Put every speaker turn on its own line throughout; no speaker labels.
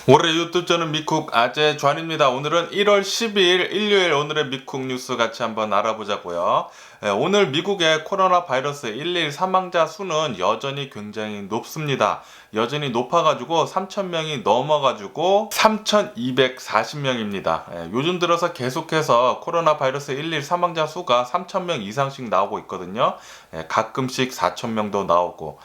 올해 유튜브 저는 미쿡 아재 좌입니다. 오늘은 1월 12일 일요일 오늘의 미쿡 뉴스 같이 한번 알아보자고요. 오늘 미국의 코로나 바이러스 1일 사망자 수는 여전히 굉장히 높습니다. 여전히 높아가지고 3,000명이 넘어가지고 3,240명입니다. 요즘 들어서 계속해서 코로나 바이러스 1일 사망자 수가 3,000명 이상씩 나오고 있거든요. 가끔씩 4,000명도 나오고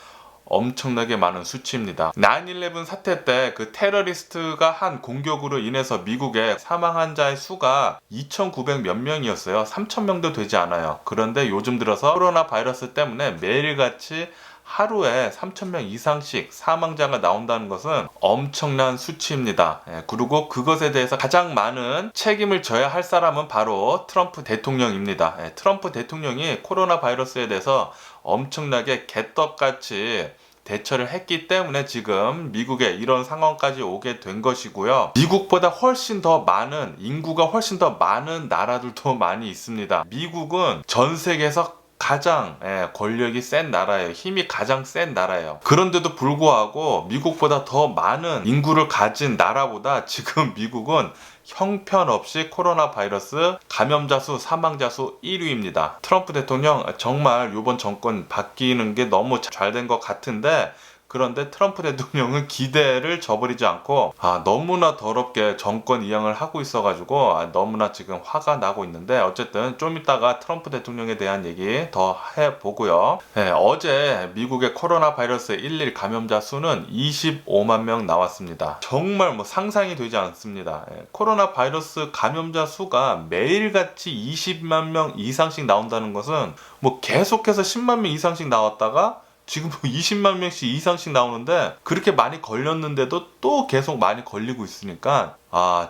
엄청나게 많은 수치입니다. 9/11 사태 때 그 테러리스트가 한 공격으로 인해서 미국의 사망 환자의 수가 2,900 몇 명이었어요. 3,000명도 되지 않아요. 그런데 요즘 들어서 코로나 바이러스 때문에 매일같이 하루에 3,000명 이상씩 사망자가 나온다는 것은 엄청난 수치입니다. 그리고 그것에 대해서 가장 많은 책임을 져야 할 사람은 바로 트럼프 대통령입니다. 트럼프 대통령이 코로나 바이러스에 대해서 엄청나게 개떡같이 대처를 했기 때문에 지금 미국에 이런 상황까지 오게 된 것이고요. 미국보다 훨씬 더 많은, 인구가 훨씬 더 많은 나라들도 많이 있습니다. 미국은 전 세계에서 가장 권력이 센 나라예요. 힘이 가장 센 나라예요. 그런데도 불구하고 미국보다 더 많은 인구를 가진 나라보다 지금 미국은 형편없이 코로나 바이러스 감염자 수, 사망자 수 1위입니다. 트럼프 대통령 정말 이번 정권 바뀌는 게 너무 잘 된 것 같은데, 그런데 트럼프 대통령은 기대를 저버리지 않고 너무나 더럽게 정권 이양을 하고 있어가지고 너무나 지금 화가 나고 있는데, 어쨌든 좀 이따가 트럼프 대통령에 대한 얘기 더 해보고요. 어제 미국의 코로나 바이러스 1일 감염자 수는 25만 명 나왔습니다. 정말 상상이 되지 않습니다. 코로나 바이러스 감염자 수가 매일같이 20만 명 이상씩 나온다는 것은 계속해서 10만 명 이상씩 나왔다가 지금 20만 명씩 이상씩 나오는데, 그렇게 많이 걸렸는데도 또 계속 많이 걸리고 있으니까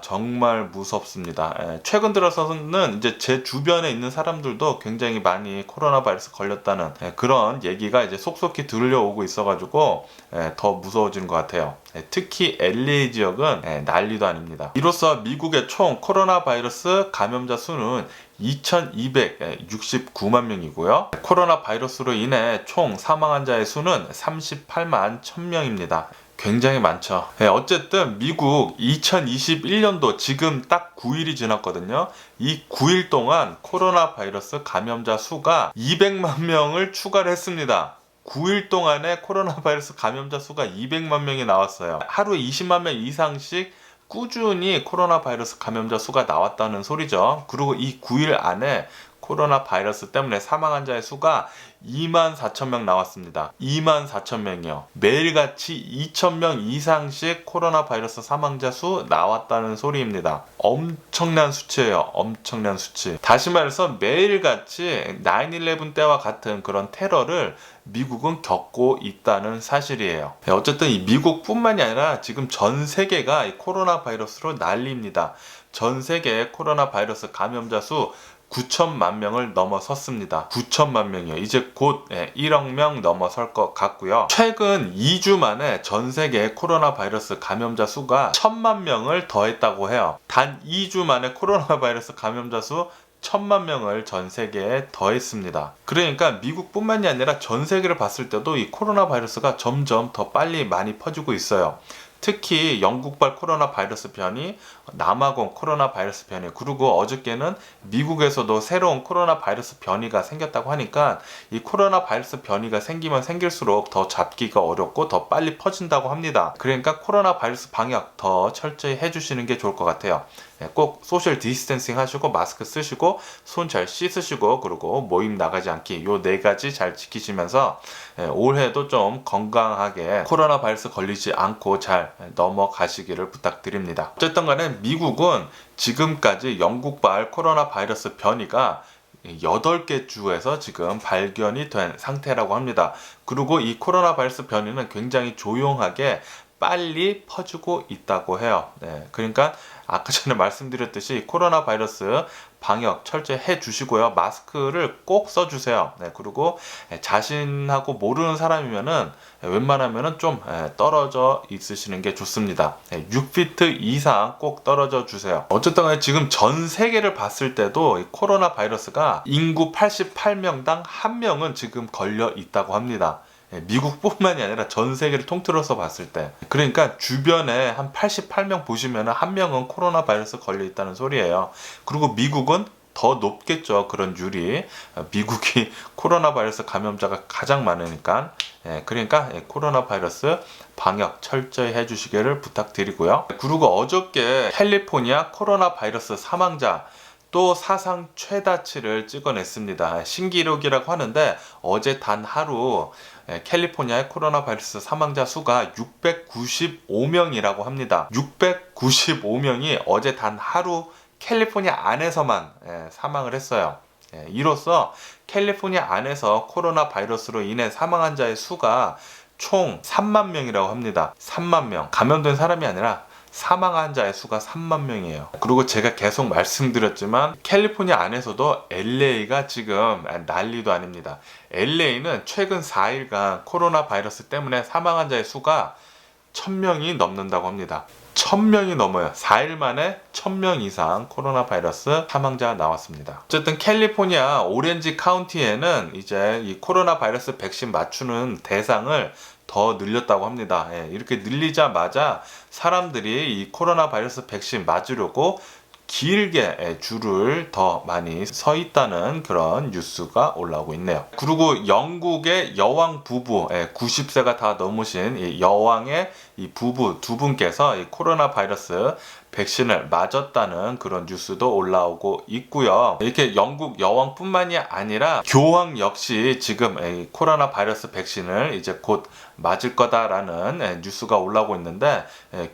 정말 무섭습니다. 최근 들어서는 이제 제 주변에 있는 사람들도 굉장히 많이 코로나 바이러스 걸렸다는 그런 얘기가 이제 속속히 들려오고 있어가지고 더 무서워지는 것 같아요. 특히 LA 지역은 난리도 아닙니다. 이로써 미국의 총 코로나 바이러스 감염자 수는 2,269만 명이고요. 코로나 바이러스로 인해 총 사망 환자의 수는 38만 1,000명입니다. 굉장히 많죠. 어쨌든 미국 2021년도 지금 딱 9일이 지났거든요. 이 9일 동안 코로나 바이러스 감염자 수가 200만 명을 추가를 했습니다. 9일 동안에 코로나 바이러스 감염자 수가 200만 명이 나왔어요. 하루에 20만 명 이상씩 꾸준히 코로나 바이러스 감염자 수가 나왔다는 소리죠. 그리고 이 9일 안에 코로나 바이러스 때문에 사망 환자의 수가 24,000명 나왔습니다. 24,000명이요. 매일같이 2,000명 이상씩 코로나 바이러스 사망자 수 나왔다는 소리입니다. 엄청난 수치예요. 엄청난 수치. 다시 말해서 매일같이 9/11 때와 같은 그런 테러를 미국은 겪고 있다는 사실이에요. 어쨌든 이 미국뿐만이 아니라 지금 전 세계가 이 코로나 바이러스로 난리입니다. 전 세계 코로나 바이러스 감염자 수 9천만 명을 넘어섰습니다. 9천만 명이요. 이제 곧 1억 명 넘어설 것 같고요. 최근 2주 만에 전 세계 코로나 바이러스 감염자 수가 1,000만 명을 더했다고 해요. 단 2주 만에 코로나 바이러스 감염자 수 1,000만 명을 전 세계에 더했습니다. 그러니까 미국뿐만이 아니라 전 세계를 봤을 때도 이 코로나 바이러스가 점점 더 빨리 많이 퍼지고 있어요. 특히 영국발 코로나 바이러스 변이, 남아공 코로나 바이러스 변이, 그리고 어저께는 미국에서도 새로운 코로나 바이러스 변이가 생겼다고 하니까 이 코로나 바이러스 변이가 생기면 생길수록 더 잡기가 어렵고 더 빨리 퍼진다고 합니다. 그러니까 코로나 바이러스 방역 더 철저히 해주시는 게 좋을 것 같아요. 꼭 소셜 디스턴싱 하시고 마스크 쓰시고 손 잘 씻으시고, 그리고 모임 나가지 않기, 요 4가지 잘 지키시면서 올해도 좀 건강하게 코로나 바이러스 걸리지 않고 잘 넘어가시기를 부탁드립니다. 어쨌든 간에 미국은 지금까지 영국발 코로나 바이러스 변이가 8개 주에서 지금 발견이 된 상태라고 합니다. 그리고 이 코로나 바이러스 변이는 굉장히 조용하게 빨리 퍼지고 있다고 해요. 그러니까 아까 전에 말씀드렸듯이 코로나 바이러스 방역 철저히 해주시고요. 마스크를 꼭 써주세요. 그리고 자신하고 모르는 사람이면은 웬만하면은 좀 떨어져 있으시는 게 좋습니다. 6피트 이상 꼭 떨어져 주세요. 어쨌든 간에 지금 전 세계를 봤을 때도 이 코로나 바이러스가 인구 88명당 1명은 지금 걸려 있다고 합니다. 미국뿐만이 아니라 전 세계를 통틀어서 봤을 때. 그러니까 주변에 한 88명 보시면 한 명은 코로나 바이러스 걸려 있다는 소리예요. 그리고 미국은 더 높겠죠. 그런 율이. 미국이 코로나 바이러스 감염자가 가장 많으니까. 그러니까 코로나 바이러스 방역 철저히 해주시기를 부탁드리고요. 그리고 어저께 캘리포니아 코로나 바이러스 사망자 또 사상 최다치를 찍어냈습니다. 신기록이라고 하는데 어제 단 하루 캘리포니아의 코로나 바이러스 사망자 수가 695명이라고 합니다. 695명이 어제 단 하루 캘리포니아 안에서만 사망을 했어요. 이로써 캘리포니아 안에서 코로나 바이러스로 인해 사망한 자의 수가 총 3만 명이라고 합니다. 3만 명. 감염된 사람이 아니라 사망한 자의 수가 3만 명이에요. 그리고 제가 계속 말씀드렸지만 캘리포니아 안에서도 LA가 지금 난리도 아닙니다. LA는 최근 4일간 코로나 바이러스 때문에 사망한 자의 수가 1000명이 넘는다고 합니다. 1000명이 넘어요. 4일 만에 1000명 이상 코로나 바이러스 사망자가 나왔습니다. 어쨌든 캘리포니아 오렌지 카운티에는 이제 이 코로나 바이러스 백신 맞추는 대상을 더 늘렸다고 합니다. 이렇게 늘리자마자 사람들이 이 코로나 바이러스 백신 맞으려고 길게 줄을 더 많이 서 있다는 그런 뉴스가 올라오고 있네요. 그리고 영국의 여왕 부부, 90세가 다 넘으신 이 여왕의 이 부부 두 분께서 이 코로나 바이러스 백신을 맞았다는 그런 뉴스도 올라오고 있고요. 이렇게 영국 여왕뿐만이 아니라 교황 역시 지금 이 코로나 바이러스 백신을 이제 곧 맞을 거다라는 뉴스가 올라오고 있는데,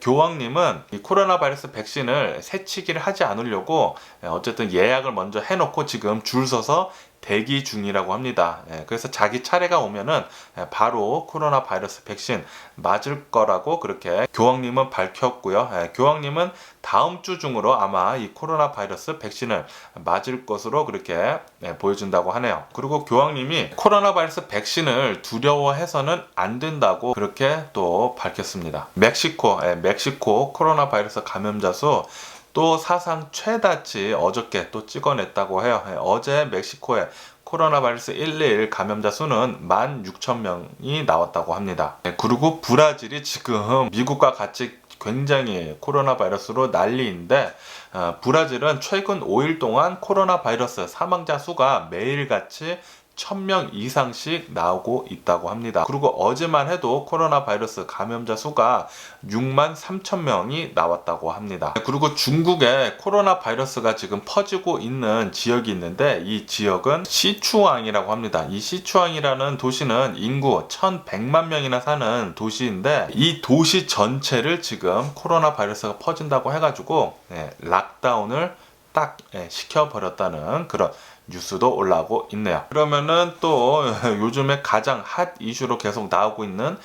교황님은 이 코로나 바이러스 백신을 새치기를 하지 않으려고 어쨌든 예약을 먼저 해놓고 지금 줄 서서 대기 중이라고 합니다. 그래서 자기 차례가 오면은 바로 코로나 바이러스 백신 맞을 거라고 그렇게 교황님은 밝혔고요. 교황님은 다음 주 중으로 아마 이 코로나 바이러스 백신을 맞을 것으로 그렇게 보여준다고 하네요. 그리고 교황님이 코로나 바이러스 백신을 두려워해서는 안 된다고 그렇게 또 밝혔습니다. 멕시코 코로나 바이러스 감염자 수 또 사상 최다치 어저께 또 찍어냈다고 해요. 어제 멕시코의 코로나 바이러스 111 감염자 수는 16,000명이 나왔다고 합니다. 그리고 브라질이 지금 미국과 같이 굉장히 코로나 바이러스로 난리인데, 브라질은 최근 5일 동안 코로나 바이러스 사망자 수가 매일같이 1000명 이상씩 나오고 있다고 합니다. 그리고 어제만 해도 코로나 바이러스 감염자 수가 6만 3천 명이 나왔다고 합니다. 그리고 중국에 코로나 바이러스가 지금 퍼지고 있는 지역이 있는데, 이 지역은 시추왕이라고 합니다. 이 시추왕이라는 도시는 인구 1100만 명이나 사는 도시인데, 이 도시 전체를 지금 코로나 바이러스가 퍼진다고 해가지고 락다운을 딱 시켜버렸다는 그런 뉴스도 올라오고 있네요. 그러면은 또 요즘에 가장 핫 이슈로 계속 나오고 있는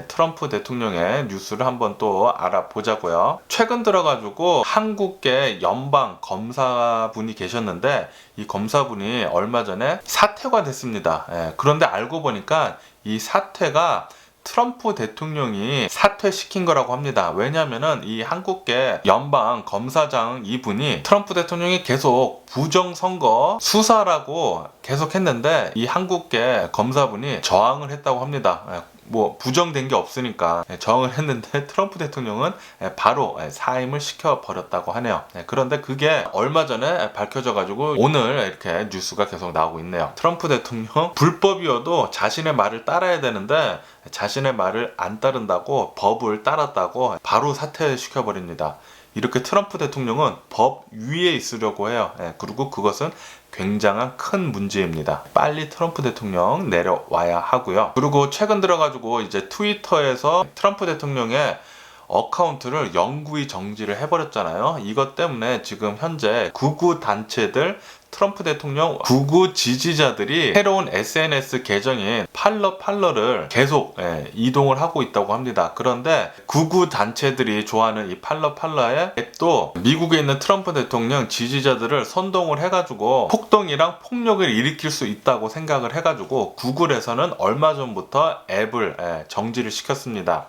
트럼프 대통령의 뉴스를 한번 또 알아보자고요. 최근 들어가지고 한국계 연방 검사분이 계셨는데, 이 검사분이 얼마 전에 사퇴가 됐습니다. 그런데 알고 보니까 이 사퇴가 트럼프 대통령이 사퇴시킨 거라고 합니다. 왜냐면은 이 한국계 연방 검사장 이분이 트럼프 대통령이 계속 부정선거 수사라고 계속 했는데, 이 한국계 검사분이 저항을 했다고 합니다. 뭐 부정된 게 없으니까 저항을 했는데 트럼프 대통령은 바로 사임을 시켜버렸다고 하네요. 그런데 그게 얼마 전에 밝혀져 가지고 오늘 이렇게 뉴스가 계속 나오고 있네요. 트럼프 대통령 불법이어도 자신의 말을 따라야 되는데 자신의 말을 안 따른다고 법을 따랐다고 바로 사퇴시켜버립니다. 이렇게 트럼프 대통령은 법 위에 있으려고 해요. 그리고 그것은 굉장한 큰 문제입니다. 빨리 트럼프 대통령 내려와야 하고요. 그리고 최근 들어가지고 이제 트위터에서 트럼프 대통령의 어카운트를 영구히 정지를 해버렸잖아요. 이것 때문에 지금 현재 극우 단체들, 트럼프 대통령 극우 지지자들이 새로운 SNS 계정인 팔러를 계속 이동을 하고 있다고 합니다. 그런데 극우 단체들이 좋아하는 이 팔러의 앱도 미국에 있는 트럼프 대통령 지지자들을 선동을 해가지고 폭동이랑 폭력을 일으킬 수 있다고 생각을 해가지고 구글에서는 얼마 전부터 앱을 정지를 시켰습니다.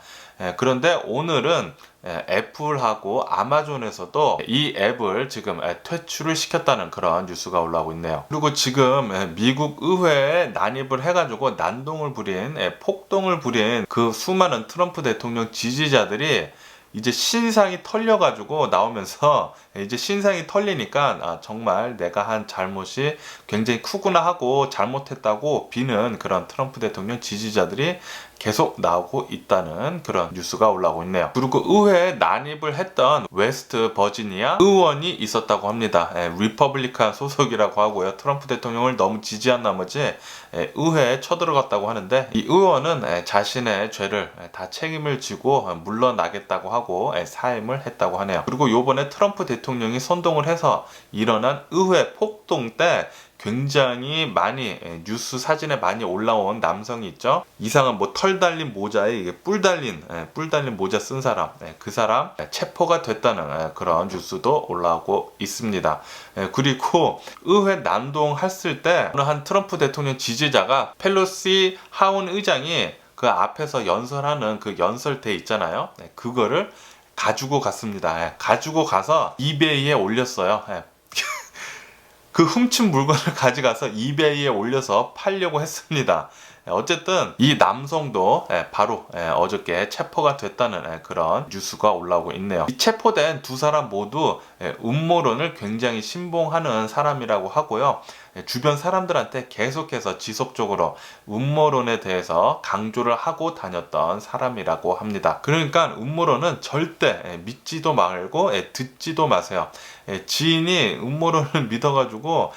그런데 오늘은 애플하고 아마존에서도 이 앱을 지금 퇴출을 시켰다는 그런 뉴스가 올라오고 있네요. 그리고 지금 미국 의회에 난입을 해가지고 난동을 부린, 폭동을 부린 그 수많은 트럼프 대통령 지지자들이 이제 신상이 털려가지고 나오면서 이제 신상이 털리니까 정말 내가 한 잘못이 굉장히 크구나 하고 잘못했다고 비는 그런 트럼프 대통령 지지자들이 계속 나오고 있다는 그런 뉴스가 올라오고 있네요. 그리고 의회에 난입을 했던 웨스트 버지니아 의원이 있었다고 합니다. 리퍼블리칸 소속이라고 하고요. 트럼프 대통령을 너무 지지한 나머지 의회에 쳐들어갔다고 하는데, 이 의원은 자신의 죄를 다 책임을 지고 물러나겠다고 하고 사임을 했다고 하네요. 그리고 요번에 트럼프 대통령이 선동을 해서 일어난 의회 폭동 때 굉장히 많이 뉴스 사진에 많이 올라온 남성이 있죠. 이상한 뭐 털 달린 모자에 이게 뿔 달린 모자 쓴 사람, 그 사람 체포가 됐다는 그런 뉴스도 올라오고 있습니다. 그리고 의회 난동했을 때 어느 한 트럼프 대통령 지지자가 펠로시 하원 의장이 그 앞에서 연설하는 그 연설대 있잖아요. 그거를 가지고 갔습니다. 가지고 가서 이베이에 올렸어요. 그 훔친 물건을 가져가서 이베이에 올려서 팔려고 했습니다. 어쨌든 이 남성도 바로 어저께 체포가 됐다는 그런 뉴스가 올라오고 있네요. 이 체포된 두 사람 모두 음모론을 굉장히 신봉하는 사람이라고 하고요. 주변 사람들한테 계속해서 지속적으로 음모론에 대해서 강조를 하고 다녔던 사람이라고 합니다. 그러니까 음모론은 절대 믿지도 말고 듣지도 마세요. 지인이 음모론을 믿어가지고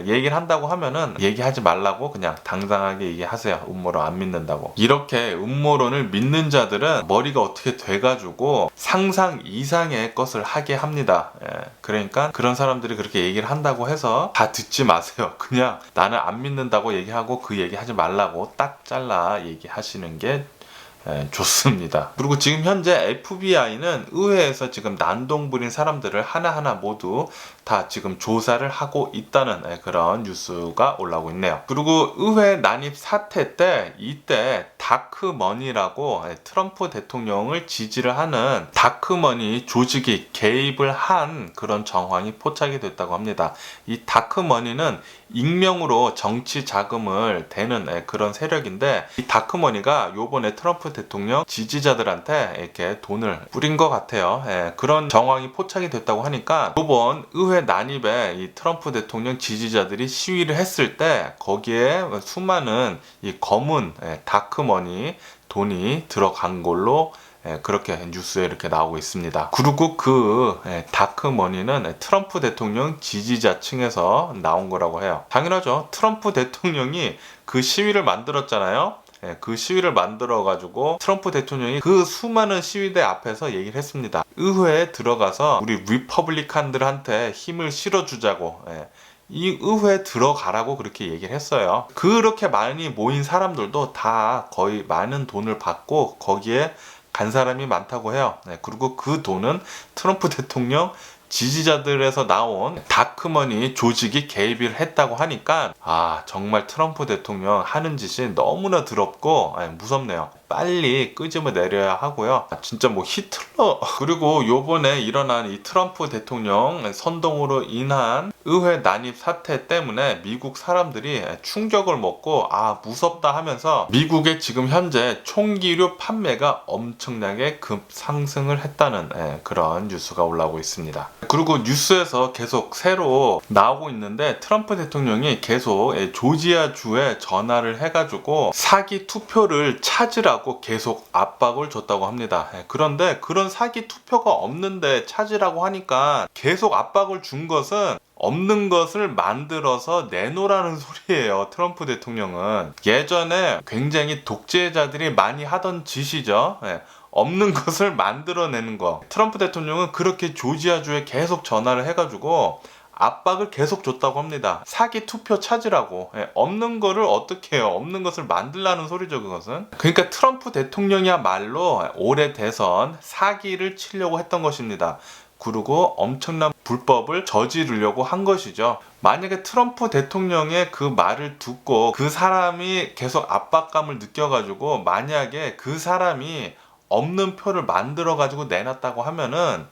얘기를 한다고 하면은 얘기하지 말라고 그냥 당당하게 얘기하세요. 음모론 안 믿는다고. 이렇게 음모론을 믿는 자들은 머리가 어떻게 돼가지고 상상 이상의 것을 하게 합니다. 그러니까 그런 사람들이 그렇게 얘기를 한다고 해서 다 듣지 마세요. 그냥 나는 안 믿는다고 얘기하고 그 얘기하지 말라고 딱 잘라 얘기하시는 게 좋습니다. 그리고 지금 현재 FBI는 의회에서 지금 난동 부린 사람들을 하나하나 모두 다 지금 조사를 하고 있다는 그런 뉴스가 올라오고 있네요. 그리고 의회 난입 사태 때 이때 다크머니라고 트럼프 대통령을 지지를 하는 다크머니 조직이 개입을 한 그런 정황이 포착이 됐다고 합니다. 이 다크머니는 익명으로 정치 자금을 대는 그런 세력인데, 이 다크머니가 요번에 트럼프 대통령 지지자들한테 이렇게 돈을 뿌린 것 같아요. 그런 정황이 포착이 됐다고 하니까 요번 의회 난입에 이 트럼프 대통령 지지자들이 시위를 했을 때 거기에 수많은 이 검은 다크머니 돈이 들어간 걸로 그렇게 뉴스에 이렇게 나오고 있습니다. 그리고 그 다크머니는 트럼프 대통령 지지자층에서 나온 거라고 해요. 당연하죠. 트럼프 대통령이 그 시위를 만들었잖아요. 그 시위를 만들어 가지고 트럼프 대통령이 그 수많은 시위대 앞에서 얘기를 했습니다. 의회에 들어가서 우리 리퍼블리칸들한테 힘을 실어주자고, 이 의회에 들어가라고 그렇게 얘기를 했어요. 그렇게 많이 모인 사람들도 다 거의 많은 돈을 받고 거기에 간 사람이 많다고 해요. 그리고 그 돈은 트럼프 대통령 지지자들에서 나온 다크머니 조직이 개입을 했다고 하니까 정말 트럼프 대통령 하는 짓이 너무나 더럽고 무섭네요. 빨리 끄집어 내려야 하고요. 진짜 뭐 히틀러. 그리고 요번에 일어난 이 트럼프 대통령 선동으로 인한 의회 난입 사태 때문에 미국 사람들이 충격을 먹고 무섭다 하면서 미국의 지금 현재 총기류 판매가 엄청나게 급상승을 했다는 그런 뉴스가 올라오고 있습니다. 그리고 뉴스에서 계속 새로 나오고 있는데, 트럼프 대통령이 계속 조지아주에 전화를 해가지고 사기 투표를 찾으라고 계속 압박을 줬다고 합니다. 그런데 그런 사기 투표가 없는데 찾으라고 하니까 계속 압박을 준 것은 없는 것을 만들어서 내놓으라는 소리예요. 트럼프 대통령은 예전에 굉장히 독재자들이 많이 하던 짓이죠. 없는 것을 만들어내는 거. 트럼프 대통령은 그렇게 조지아주에 계속 전화를 해가지고 압박을 계속 줬다고 합니다. 사기 투표 찾으라고. 없는 거를 어떻게 해요? 없는 것을 만들라는 소리죠, 그것은. 그러니까 트럼프 대통령이야말로 올해 대선 사기를 치려고 했던 것입니다. 그리고 엄청난 불법을 저지르려고 한 것이죠. 만약에 트럼프 대통령의 그 말을 듣고 그 사람이 계속 압박감을 느껴가지고 만약에 그 사람이 없는 표를 만들어 가지고 내놨다고 하면은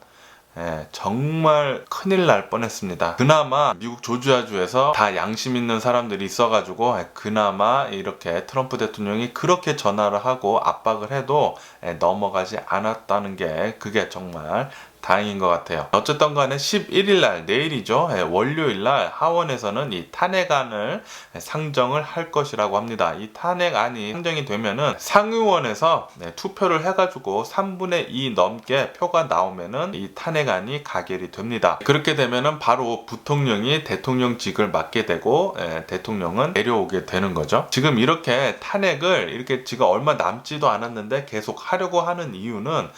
정말 큰일 날 뻔했습니다. 그나마 미국 조지아주에서 다 양심 있는 사람들이 있어가지고 그나마 이렇게 트럼프 대통령이 그렇게 전화를 하고 압박을 해도 넘어가지 않았다는 게 그게 정말 다행인 것 같아요. 어쨌든 간에 11일 날 내일이죠. 월요일 날 하원에서는 이 탄핵안을 상정을 할 것이라고 합니다. 이 탄핵안이 상정이 되면은 상의원에서 투표를 해가지고 3분의 2 넘게 표가 나오면은 이 탄핵안이 가결이 됩니다. 그렇게 되면은 바로 부통령이 대통령직을 맡게 되고 대통령은 내려오게 되는 거죠. 지금 이렇게 탄핵을 이렇게 지금 얼마 남지도 않았는데 계속 하려고 하는 이유는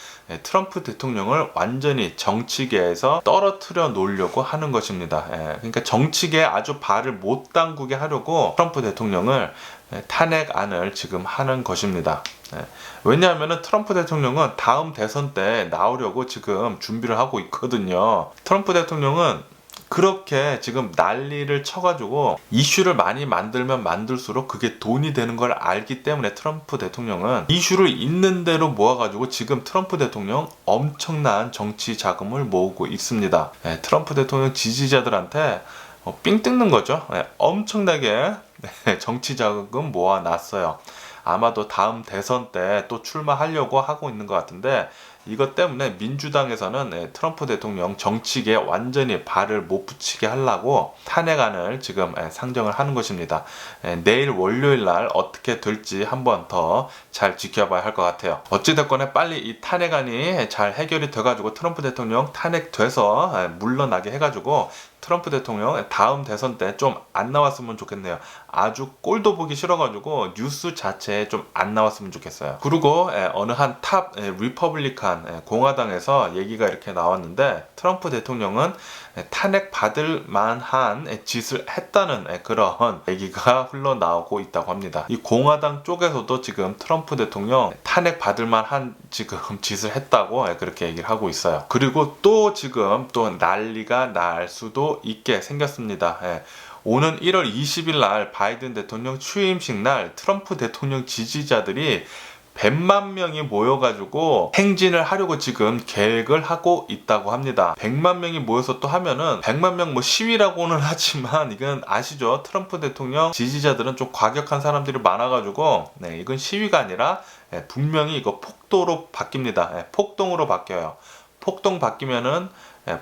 트럼프 대통령을 완전히 정치계에서 떨어뜨려 놓으려고 하는 것입니다. 그러니까 정치계에 아주 발을 못 담그게 하려고 트럼프 대통령을 탄핵안을 지금 하는 것입니다. 왜냐하면 트럼프 대통령은 다음 대선 때 나오려고 지금 준비를 하고 있거든요. 트럼프 대통령은 그렇게 지금 난리를 쳐가지고 이슈를 많이 만들면 만들수록 그게 돈이 되는 걸 알기 때문에 트럼프 대통령은 이슈를 있는 대로 모아가지고 지금 트럼프 대통령 엄청난 정치 자금을 모으고 있습니다. 트럼프 대통령 지지자들한테 삥 뜯는 거죠. 엄청나게 정치 자금 모아놨어요. 아마도 다음 대선 때 또 출마하려고 하고 있는 것 같은데 이것 때문에 민주당에서는 트럼프 대통령 정치계에 완전히 발을 못 붙이게 하려고 탄핵안을 지금 상정을 하는 것입니다. 내일 월요일 날 어떻게 될지 한번 더 잘 지켜봐야 할 것 같아요. 어찌됐건 빨리 이 탄핵안이 잘 해결이 돼가지고 트럼프 대통령 탄핵돼서 물러나게 해가지고 트럼프 대통령 다음 대선 때 좀 안 나왔으면 좋겠네요. 아주 꼴도 보기 싫어가지고 뉴스 자체에 좀 안 나왔으면 좋겠어요. 그리고 어느 한 탑 리퍼블리칸 공화당에서 얘기가 이렇게 나왔는데 트럼프 대통령은 탄핵 받을 만한 짓을 했다는 그런 얘기가 흘러나오고 있다고 합니다. 이 공화당 쪽에서도 지금 트럼프 대통령 탄핵 받을 만한 지금 짓을 했다고 그렇게 얘기를 하고 있어요. 그리고 또 지금 또 난리가 날 수도 있게 생겼습니다. 오는 1월 20일 날 바이든 대통령 취임식 날 트럼프 대통령 지지자들이 100만 명이 모여가지고 행진을 하려고 지금 계획을 하고 있다고 합니다. 100만 명이 모여서 또 하면은 100만 명 뭐 시위라고는 하지만 이건 아시죠? 트럼프 대통령 지지자들은 좀 과격한 사람들이 많아가지고 이건 시위가 아니라 분명히 이거 폭도로 바뀝니다. 폭동으로 바뀌어요. 폭동 바뀌면은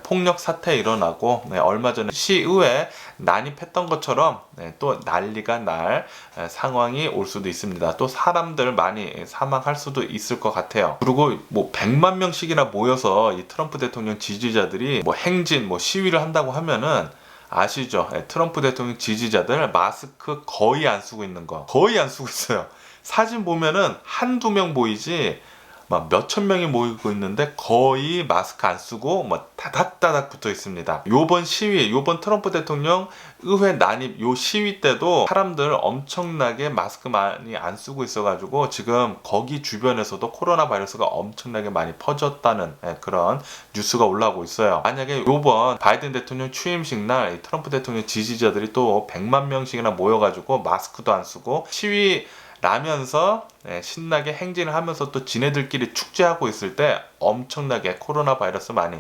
폭력 사태 일어나고 얼마 전에 시의회 난입했던 것처럼 또 난리가 날 상황이 올 수도 있습니다. 또 사람들 많이 사망할 수도 있을 것 같아요. 그리고 뭐 100만 명씩이나 모여서 이 트럼프 대통령 지지자들이 뭐 행진, 뭐 시위를 한다고 하면은 아시죠? 트럼프 대통령 지지자들 마스크 거의 안 쓰고 있는 거. 거의 안 쓰고 있어요. 사진 보면은 한두 명 보이지 막 몇천 명이 모이고 있는데 거의 마스크 안 쓰고 뭐 다닥다닥 붙어 있습니다. 요번 시위, 요번 트럼프 대통령 의회 난입 요 시위 때도 사람들 엄청나게 마스크 많이 안 쓰고 있어가지고 지금 거기 주변에서도 코로나 바이러스가 엄청나게 많이 퍼졌다는 그런 뉴스가 올라오고 있어요. 만약에 요번 바이든 대통령 취임식 날 트럼프 대통령 지지자들이 또 100만 명씩이나 모여가지고 마스크도 안 쓰고 시위 라면서 신나게 행진을 하면서 또 지네들끼리 축제하고 있을 때 엄청나게 코로나 바이러스 많이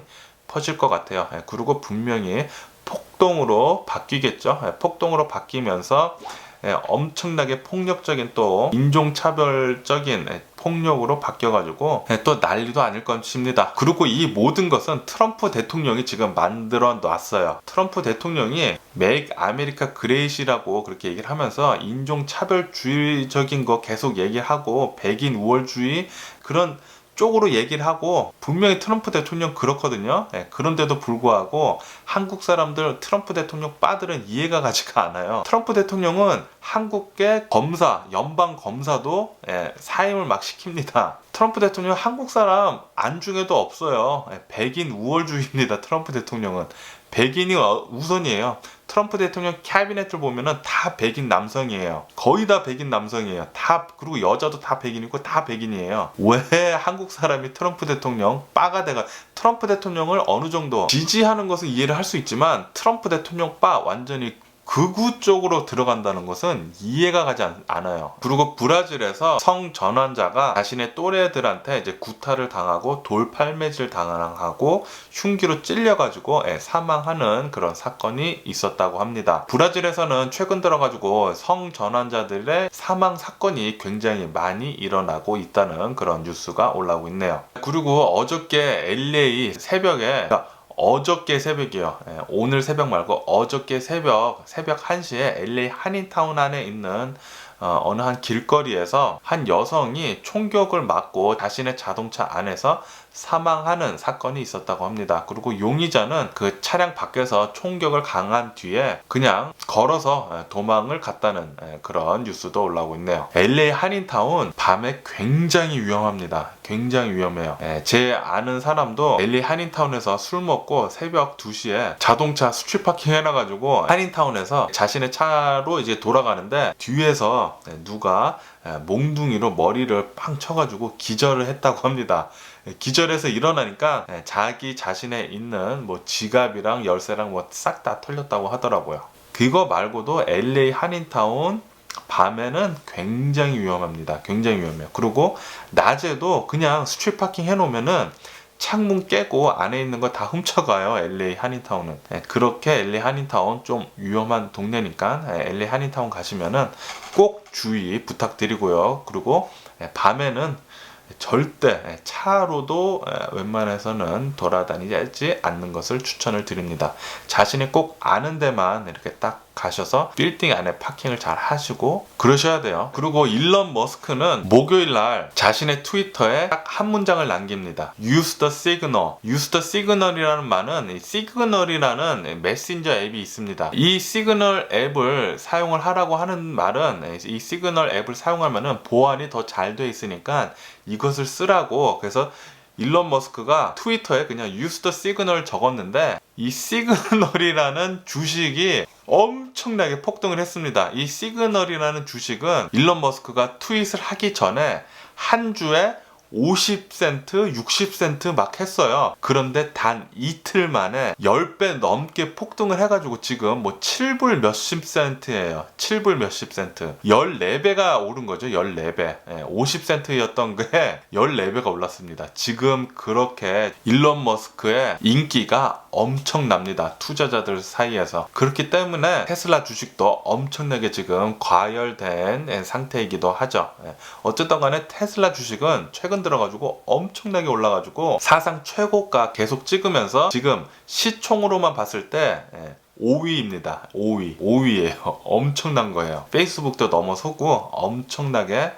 퍼질 것 같아요. 그리고 분명히 폭동으로 바뀌겠죠. 폭동으로 바뀌면서 엄청나게 폭력적인 또 인종차별적인 폭력으로 바뀌어가지고 또 난리도 아닐 것입니다. 그리고 이 모든 것은 트럼프 대통령이 지금 만들어 놨어요. 트럼프 대통령이 Make America Great이라고 그렇게 얘기를 하면서 인종차별주의적인 거 계속 얘기하고 백인 우월주의 그런 쪽으로 얘기를 하고 분명히 트럼프 대통령 그렇거든요. 그런데도 불구하고 한국 사람들 트럼프 대통령 빠들은 이해가 가지가 않아요. 트럼프 대통령은 한국계 검사, 연방 검사도 사임을 막 시킵니다. 트럼프 대통령 한국 사람 안중에도 없어요. 백인 우월주의입니다. 트럼프 대통령은 백인이 우선이에요. 트럼프 대통령 캐비넷을 보면은 다 백인 남성이에요. 거의 다 백인 남성이에요. 다 그리고 여자도 다 백인이고 다 백인이에요. 왜 한국 사람이 트럼프 대통령 빠가 돼가 트럼프 대통령을 어느 정도 지지하는 것은 이해를 할 수 있지만 트럼프 대통령 빠 완전히 극우 쪽으로 들어간다는 것은 이해가 가지 않아요. 그리고 브라질에서 성전환자가 자신의 또래들한테 이제 구타를 당하고 돌팔매질 당하고 흉기로 찔려가지고 사망하는 그런 사건이 있었다고 합니다. 브라질에서는 최근 들어가지고 성전환자들의 사망 사건이 굉장히 많이 일어나고 있다는 그런 뉴스가 올라오고 있네요. 그리고 어저께 LA 새벽에, 어저께 새벽이요. 오늘 새벽 말고 어저께 새벽 1시에 LA 한인타운 안에 있는 어느 한 길거리에서 한 여성이 총격을 맞고 자신의 자동차 안에서 사망하는 사건이 있었다고 합니다. 그리고 용의자는 그 차량 밖에서 총격을 당한 뒤에 그냥 걸어서 도망을 갔다는 그런 뉴스도 올라오고 있네요. LA 한인타운 밤에 굉장히 위험합니다. 굉장히 위험해요. 제 아는 사람도 LA 한인타운에서 술 먹고 새벽 2시에 자동차 스트릿 파킹 해놔가지고 한인타운에서 자신의 차로 이제 돌아가는데 뒤에서 누가 몽둥이로 머리를 빵 쳐가지고 기절을 했다고 합니다. 기절해서 일어나니까 자기 자신에 있는 뭐 지갑이랑 열쇠랑 뭐 싹 다 털렸다고 하더라고요. 그거 말고도 LA 한인타운 밤에는 굉장히 위험합니다. 굉장히 위험해요. 그리고 낮에도 그냥 스트릿 파킹 해놓으면은 창문 깨고 안에 있는 거 다 훔쳐가요. LA 한인타운은. 그렇게 LA 한인타운 좀 위험한 동네니까 LA 한인타운 가시면은 꼭 주의 부탁드리고요. 그리고 밤에는 절대 차로도 웬만해서는 돌아다니지 않는 것을 추천을 드립니다. 자신이 꼭 아는 데만 이렇게 딱 가셔서 빌딩 안에 파킹을 잘 하시고 그러셔야 돼요. 그리고 일론 머스크는 목요일 날 자신의 트위터에 딱 한 문장을 남깁니다. Use the signal. Use the signal이라는 말은 시그널이라는 메신저 앱이 있습니다. 이 시그널 앱을 사용을 하라고 하는 말은 이 시그널 앱을 사용하면은 보안이 더 잘 돼 있으니까 이것을 쓰라고. 그래서 일론 머스크가 트위터에 그냥 use the signal 적었는데 이 시그널이라는 주식이 엄청나게 폭등을 했습니다. 이 시그널이라는 주식은 일론 머스크가 트윗을 하기 전에 한 주에 50센트, 60센트 막 했어요. 그런데 단 이틀 만에 10배 넘게 폭등을 해가지고 지금 뭐 7불 몇십 센트예요. 7불 몇십 센트. 14배가 오른 거죠. 14배. 50센트였던 게 14배가 올랐습니다. 지금 그렇게 일론 머스크의 인기가 엄청납니다. 투자자들 사이에서. 그렇기 때문에 테슬라 주식도 엄청나게 지금 과열된 상태이기도 하죠. 어쨌든 간에 테슬라 주식은 최근 들어가지고 엄청나게 올라가지고 사상 최고가 계속 찍으면서 지금 시총으로만 봤을 때 5위입니다. 5위예요. 엄청난 거예요. 페이스북도 넘어서고 엄청나게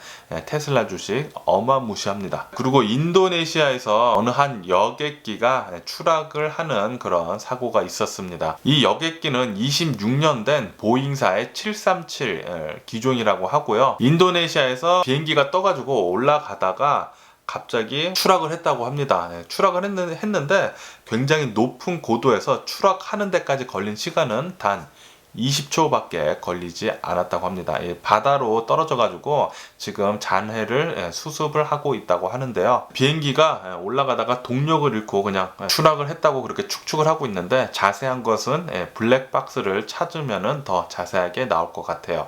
테슬라 주식 어마무시합니다. 그리고 인도네시아에서 어느 한 여객기가 추락을 하는 그런 사고가 있었습니다. 이 여객기는 26년 된 보잉사의 737 기종이라고 하고요. 인도네시아에서 비행기가 떠가지고 올라가다가 갑자기 추락을 했다고 합니다. 추락을 했는데 굉장히 높은 고도에서 추락하는 데까지 걸린 시간은 단 20초밖에 걸리지 않았다고 합니다. 바다로 떨어져가지고 지금 잔해를 수습을 하고 있다고 하는데요. 비행기가 올라가다가 동력을 잃고 그냥 추락을 했다고 그렇게 추측을 하고 있는데 자세한 것은 블랙박스를 찾으면 더 자세하게 나올 것 같아요.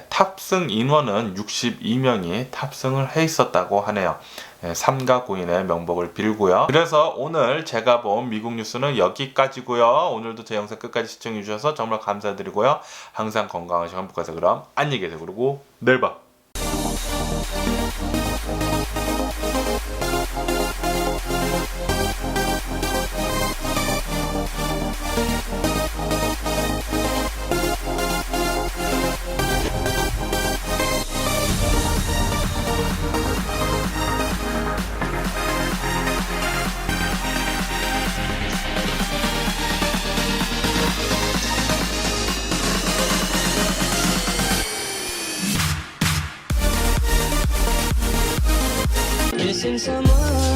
탑승 인원은 62명이 탑승을 해 있었다고 하네요. 삼가 고인의 명복을 빌고요. 그래서 오늘 제가 본 미국 뉴스는 여기까지고요. 오늘도 제 영상 끝까지 시청해 주셔서 정말 감사드리고요. 항상 건강하시고 행복하세요. 그럼 안녕히 계세요. 그리고 내일 봐.
Missing someone